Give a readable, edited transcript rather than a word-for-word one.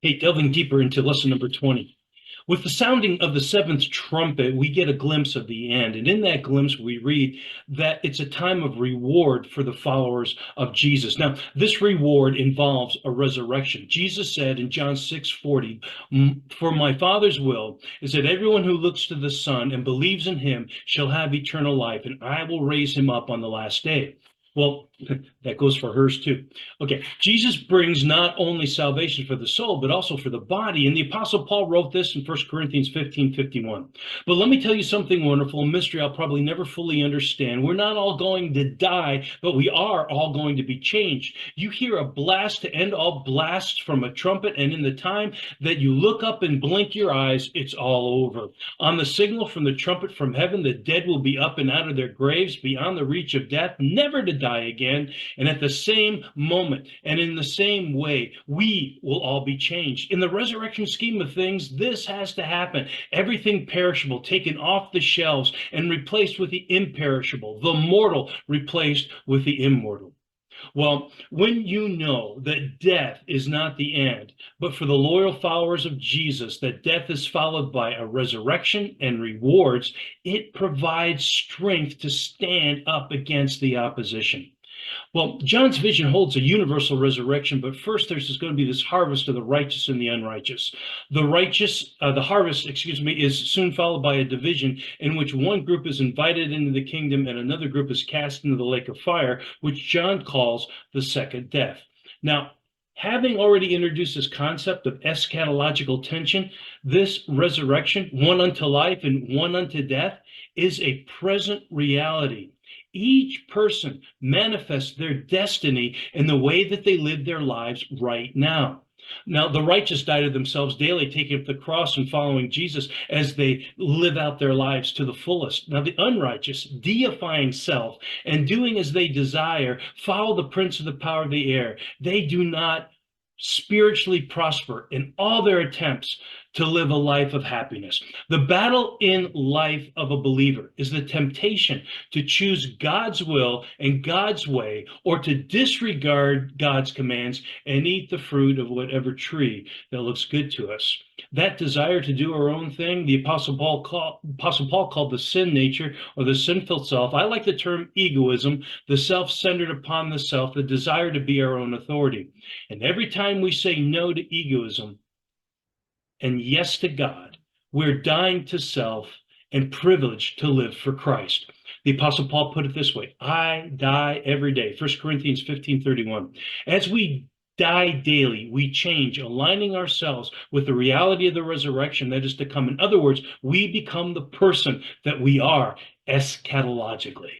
Hey, delving deeper into lesson number 20. With the sounding of the seventh trumpet, we get a glimpse of the end. And in that glimpse, we read that it's a time of reward for the followers of Jesus. Now, this reward involves a resurrection. Jesus said in John 6:40, "For my Father's will is that everyone who looks to the Son and believes in him shall have eternal life, and I will raise him up on the last day." Well, that goes for hers too. Okay, Jesus brings not only salvation for the soul, but also for the body. And the Apostle Paul wrote this in 1 Corinthians 15:51. But let me tell you something wonderful, a mystery I'll probably never fully understand. We're not all going to die, but we are all going to be changed. You hear a blast to end all blasts from a trumpet, and in the time that you look up and blink your eyes, it's all over. On the signal from the trumpet from heaven, the dead will be up and out of their graves beyond the reach of death, never to die again. And at the same moment and in the same way, we will all be changed. In the resurrection scheme of things, this has to happen. Everything perishable taken off the shelves and replaced with the imperishable, the mortal replaced with the immortal. Well, when you know that death is not the end, but for the loyal followers of Jesus, that death is followed by a resurrection and rewards, it provides strength to stand up against the opposition. Well, John's vision holds a universal resurrection, but first there's going to be this harvest of the righteous and the unrighteous. The harvest, is soon followed by a division in which one group is invited into the kingdom and another group is cast into the lake of fire, which John calls the second death. Now, having already introduced this concept of eschatological tension, this resurrection, one unto life and one unto death, is a present reality. Each person manifests their destiny in the way that they live their lives right now. Now, the righteous die to themselves daily, taking up the cross and following Jesus as they live out their lives to the fullest. Now, the unrighteous, deifying self and doing as they desire, follow the prince of the power of the air. They do not spiritually prosper in all their attempts to live a life of happiness. The battle in life of a believer is the temptation to choose God's will and God's way, or to disregard God's commands and eat the fruit of whatever tree that looks good to us. That desire to do our own thing, the Apostle Paul called the sin nature or the sinful self. I like the term egoism, the self-centered upon the self, the desire to be our own authority. And every time we say no to egoism and yes to God, we're dying to self and privileged to live for Christ. The Apostle Paul put it this way: I die every day. 1 Corinthians 15:31. As we die daily, we change, aligning ourselves with the reality of the resurrection that is to come. In other words, we become the person that we are eschatologically.